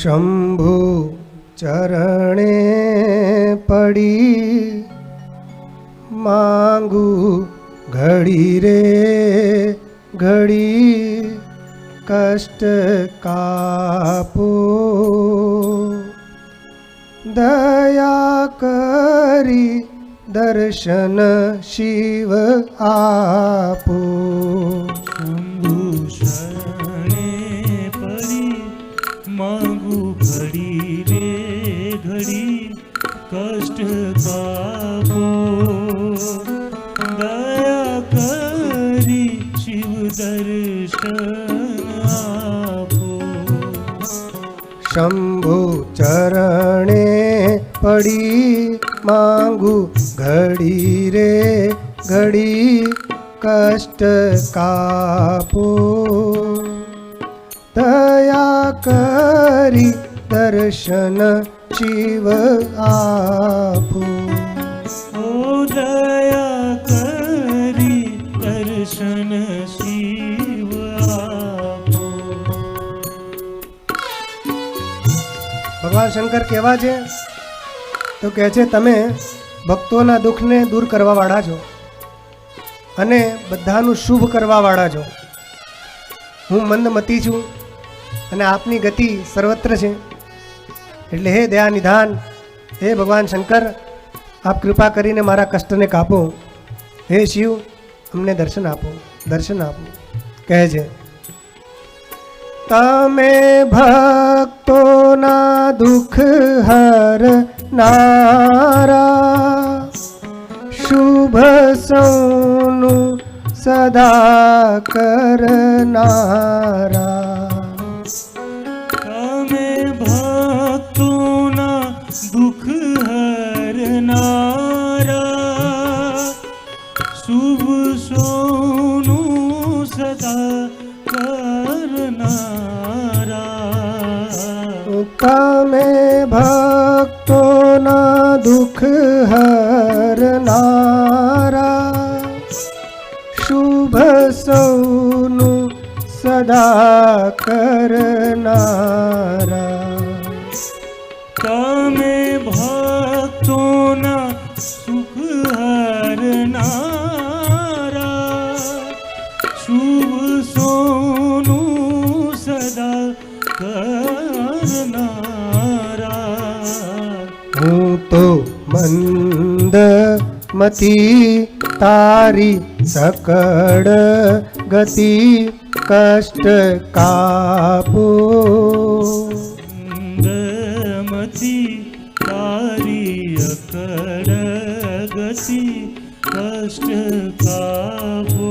શંભુ ચરણે પડી માંગુ ઘડી રે ઘડી કષ્ટ કાપો દયા કરી દર્શન શિવ આપો શંભુ શરણે પડી માંગુ ઘડી રે ઘડી કષ્ટ કાપો દયા કરી શિવ દર્શન આપો શંભુ ચરણે પડી માંગુ ઘડી રે ઘડી કષ્ટ કાપો દયા કરી દર્શન શિવ આપો ઓ દયા કરી દર્શન શિવ આપો ભગવાન શંકર કેવા છે તો કહે છે તમે ભક્તોના દુઃખને દૂર કરવાવાળા છો અને બધાનું શુભ કરવાવાળા છો. હું મંદમતી છું અને આપની ગતિ સર્વત્ર છે. એટલે હે દયા નિધાન, હે ભગવાન શંકર, આપ કૃપા કરીને મારા કષ્ટને કાપો. હે શિવ, અમને દર્શન આપો, દર્શન આપો. કહે છે તમે ભક્તોના દુઃખ હરનારા શુભ સૌનું સદા કરનારા. તમે ભક્તોના દુઃખ હરનારા શુભ સોનું સદા કરનારા. તમે ભક્તોના દુઃખ હરનારા શુભ સૌનું સદા કરનારા. તમે ભક્તોના સુખ હરનારા શુભ સોનું સદા કરનારા. હું તો મંદમતી તારી સકળ ગતિ કષ્ટ કાપો. મંદમતી તારી અકળ ગતિ કષ્ટ કાપો.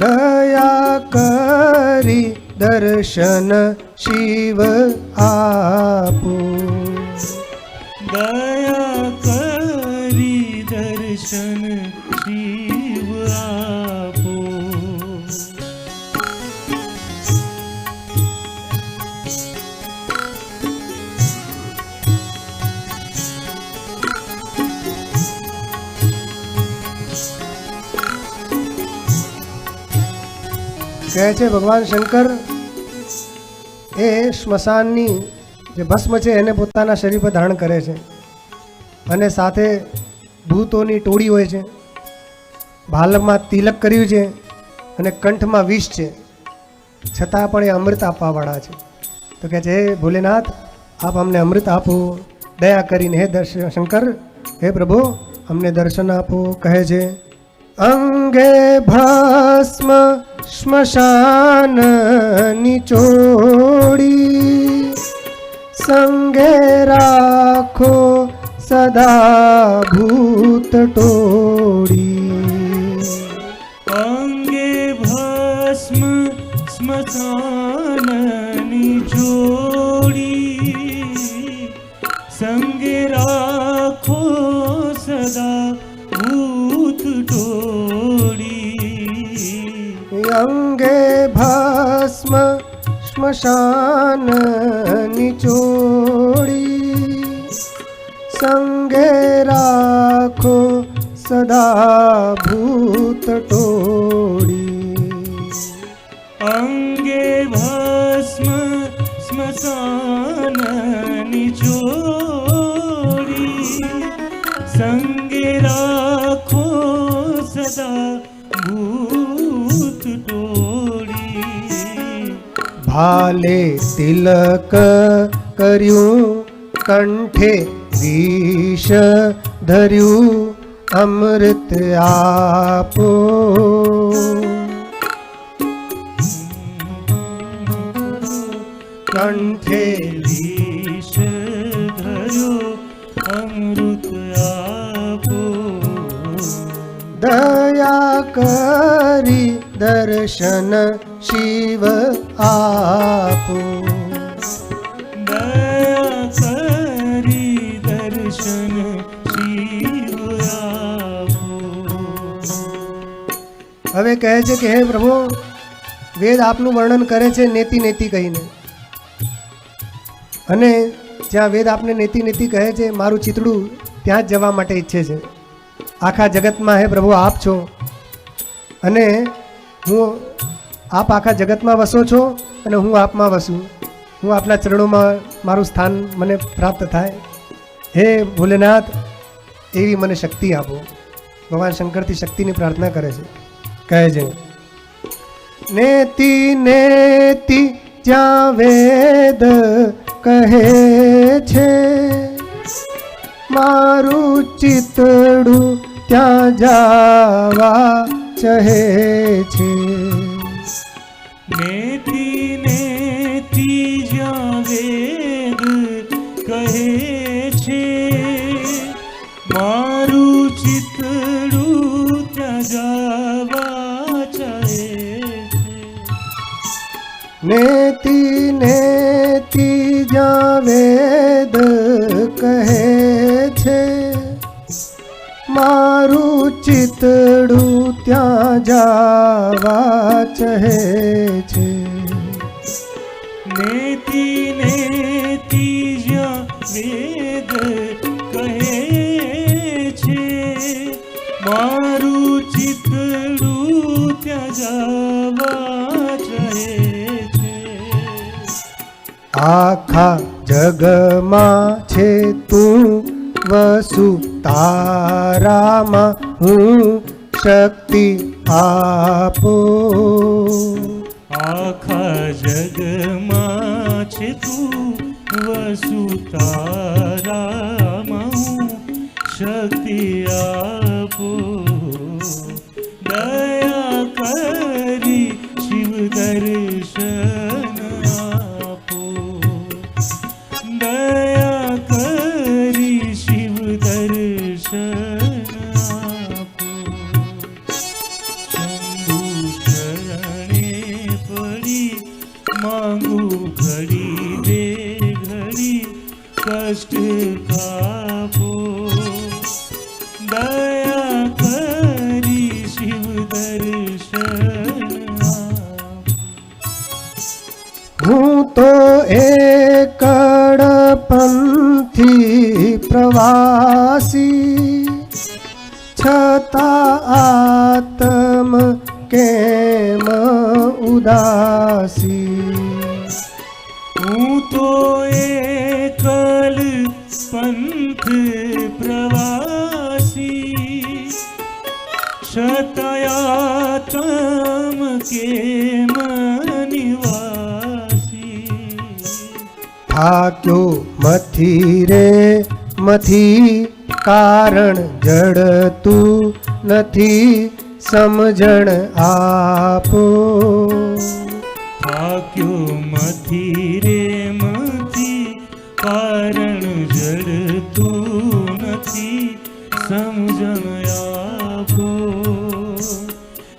દયા કરી દર્શન શિવ આપો. દયા કરી દર્શન શિવ આપો. કહે છે ભગવાન શંકર એ સ્મશાનની જે ભસ્મ છે એને પોતાના શરીર પર ધારણ કરે છે અને સાથે ભૂતોની ટોળી હોય છે. ભાલમાં તિલક કર્યું છે અને કંઠમાં વિષ છે, છતાં પણ એ અમૃત આપવાવાળા છે. તો કહે છે હે ભોલેનાથ, આપ અમને અમૃત આપો દયા કરીને. હે શંકર, હે પ્રભુ, અમને દર્શન આપો. કહે છે અંગે ભસ્મ સ્મશાન નિચોડી સંગે રાખો સદા ભૂત ટોળી. અંગે ભસ્મ સ્મશાનની જોડી સંગે રાખો સદા ભૂત ટોળી. અંગે ભસ્મ સ્મશાન નિચોડી સંગે રાખો સદા ભૂત ટોળી. અંગે ભસ્મ સ્મશાનની જોડી સંગે રાખો સદા ભૂત ટોળી ભાલે તિલક કર્યું કંઠે વિષ ધર્યું અમૃત આપો કંઠે વિષ ધર્યો અમૃત આપો દયા કરી દર્શન શિવ આપો દયા કરી દર્શન શિવ આપો હવે કહે છે કે હે પ્રભુ વેદ આપનું વર્ણન કરે છે નેતિ નેતિ કહીને અને જ્યાં વેદ આપને નેતિ નેતિ કહે છે મારું ચિતડું ત્યાં જ જવા માટે ઈચ્છે છે આખા જગતમાં હે પ્રભુ આપ છો અને હું આપ આખા જગતમાં વસો છો અને હું આપમાં વસું હું આપના ચરણોમાં મારું સ્થાન મને પ્રાપ્ત થાય હે ભોલેનાથ એવી મને શક્તિ આપો ભગવાન શંકરથી શક્તિની પ્રાર્થના કરે છે કહે છે નેતિ નેતિ જ્યાં વેદ કહે છે મારું ચિતડું ત્યાં જાવા ચહે છે નેતિ નેતિ જ્યાં વેદ કહે છે મારું ચિતડું ત્યાં જાવા ચાહે છે નેતિ નેતિ જ્યાં વેદ કહે છે મારું ચિતડું ત્યાં જાવા ચહે છે નેતિ નેતિ જ્યાં વેદ કહે છે મારું ચિતડું ત્યાં જાવા ચાહે છે આખા જગમાં છે તું વસુ તારામાં હું શક્તિ આપો આખા જગમાં છે તું વસુ તારામાં હું શક્તિ આપો દયા કરી શિવ દર્શન આપો દયા કરી શિવ દર્શન આપો શંભુ શરણે પડી માંગુ ઘડી દે ઘડી કષ્ટ કાપો દયા કરી શિવ દર્શન આપો હું તો એકડ પંથી પ્રવાસી છતાં આત્મ કેમ ઉદાસી હું તો એકલ પંથ પ્રવાસી છતયાતમ કેમ નિવાસી થાક્યો મથી રે મથી કારણ જડતું નથી સમજણ આપો થાક્યો મથી રે મથી કારણ જડતું નથી સમજણ આપો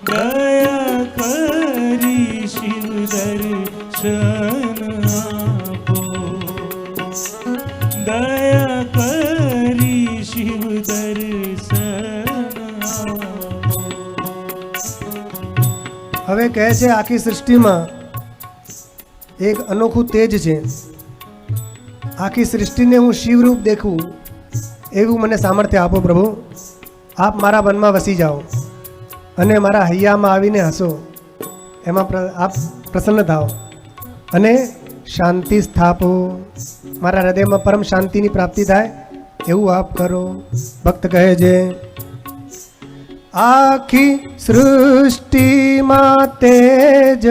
દયા કરી શિવ દર્શન આપો દયા કરી શિવ દર્શન આપો હવે કહે છે આખી સૃષ્ટિમાં એક અનોખું તેજ છે આખી સૃષ્ટિને હું શિવરૂપ દેખું એવું મને સામર્થ્ય આપો પ્રભુ આપ મારા મનમાં વસી જાઓ અને મારા હૈયામાં આવીને હસો એમાં આપ પ્રસન્ન થાઓ અને શાંતિ સ્થાપો, મારા હૃદયમાં પરમ શાંતિની પ્રાપ્તિ થાય એવું આપ કરો. ભક્ત કહે છે, આખી સૃષ્ટિમાં તેજ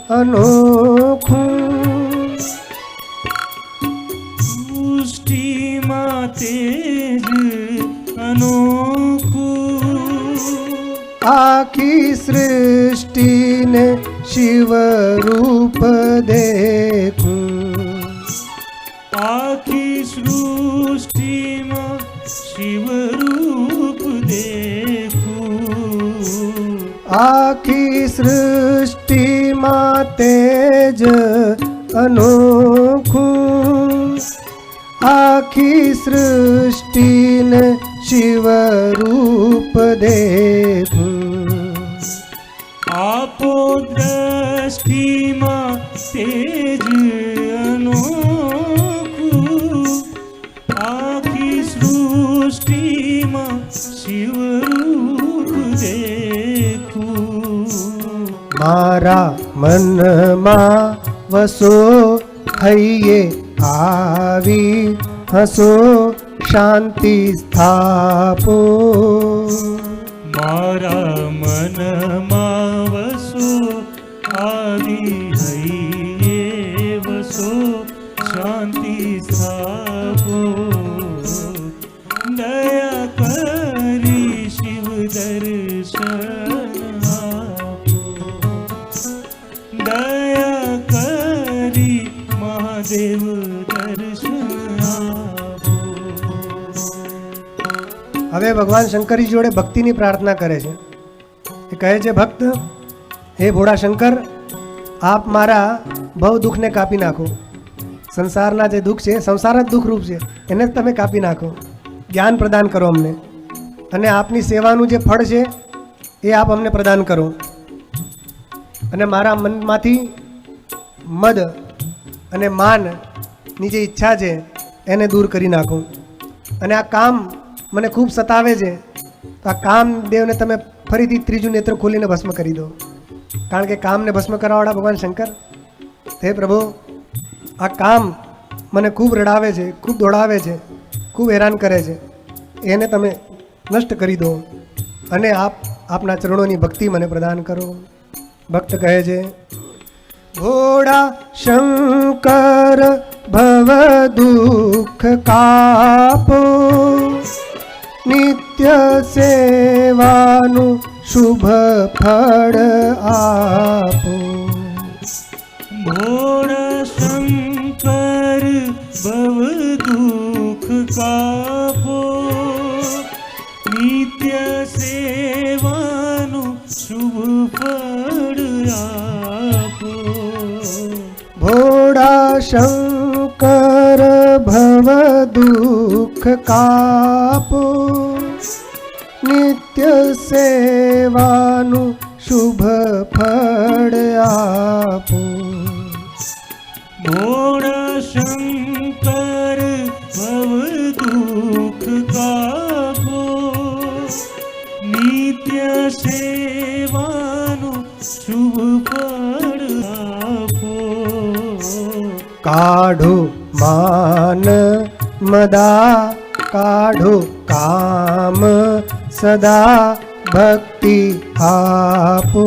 અનોખું, સૃષ્ટિમાં તેજ અનોખું, આખી સૃષ્ટિને શિવ રૂપ દેખું, આખી સૃષ્ટિમાં શિવ રૂપ દેખું, આખી સૃષ્ટિમાં તેજ અનોખું, આખી સૃષ્ટિને શિવ રૂપ દેખું, આપો દ્રષ્ટિમાં તેજ અનોખું, આખી સૃષ્ટિમાં શિવ રૂપ દેખું. મારા મનમાં વસો હૈયે આવી હસો શાંતિ સ્થાપો, મારા મનમાં વસો આવી હૈયે વસો શાંતિ સ્થાપો, દયા કરી શિવ દર્શન આપો, દયા કરી મહાદેવ દર્શન આપો. હવે ભગવાન શંકરજી જોડે ભક્તિની પ્રાર્થના કરે છે. એ કહે છે, ભક્ત હે ભોળા શંકર, આપ મારા ભવ દુઃખને કાપી નાખો. સંસારના જે દુઃખ છે, સંસાર જ દુઃખરૂપ છે, એને જ તમે કાપી નાખો. જ્ઞાન પ્રદાન કરો અમને, અને આપની સેવાનું જે ફળ છે એ આપ અમને પ્રદાન કરો. અને મારા મનમાંથી મદ અને માનની જે ઈચ્છા છે એને દૂર કરી નાખો. અને આ કામ મને ખૂબ સતાવે છે, તો આ કામદેવને તમે ફરીથી ત્રીજું નેત્ર ખોલીને ભસ્મ કરી દો. કારણ કે કામને ભસ્મ કરવાવાળા ભગવાન શંકર. હે પ્રભુ, આ કામ મને ખૂબ રડાવે છે, ખૂબ દોડાવે છે, ખૂબ હેરાન કરે છે, એને તમે નષ્ટ કરી દો અને આપના ચરણોની ભક્તિ મને પ્રદાન કરો. ભક્ત કહે છે, ભોળા શંકર ભવ દુઃખ કાપો, નિત્ય સેવાનું શુભ ફળ આપો. ભોળા શંકર ભવ દુઃખ કાપો, નિત્ય સેવાનું શુભ ફળ આપો. ભોળા શંકર ભવ દુઃખ કાપો, નિત્ય સેવાનું શુભ ફળ આપો. ભોળા શંકર ભવ દુઃખ કાપો, નિત્ય સેવાનું શુભ ફળ આપો. કાઢો માન મદા, કાઢો કામ સદા, ભક્તિ આપો.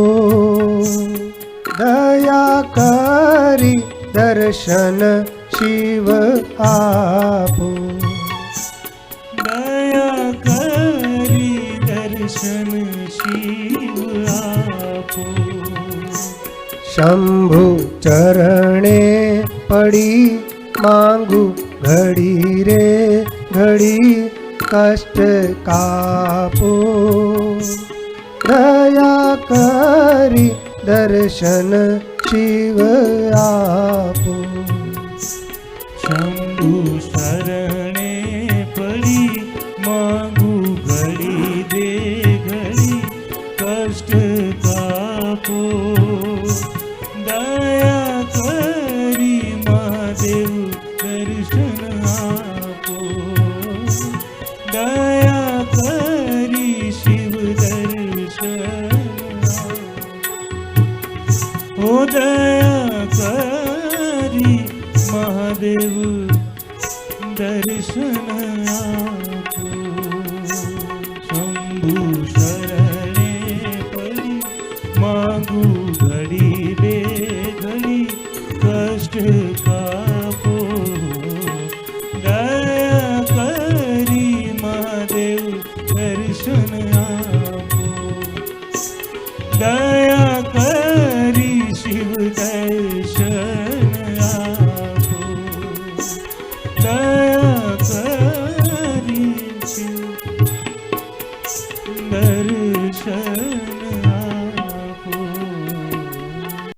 દયા કરી દર્શન શિવ આપો. દયા કરી દર્શન શિવ આપો. શંભુ ચરણે પડી માંગુ ઘડી રે ઘડી કષ્ટ કાપો. દયા કરી દર્શન શિવ આપો. શંભુ શરણે પડી માંગુ ઘડી દે ઘડી કષ્ટ કાપો. દયા કરી મહાદેવ દર્શન આપો. દયા કરી શિવ દર્શન. ઓ દયા કરી મહાદેવ દર્શન આપો. શંભુ શરણે પડી માગુ ઘડી બે ઘડી કષ્ટ કાપો. દયા કરી મહાદેવ દર્શન આપો. દયા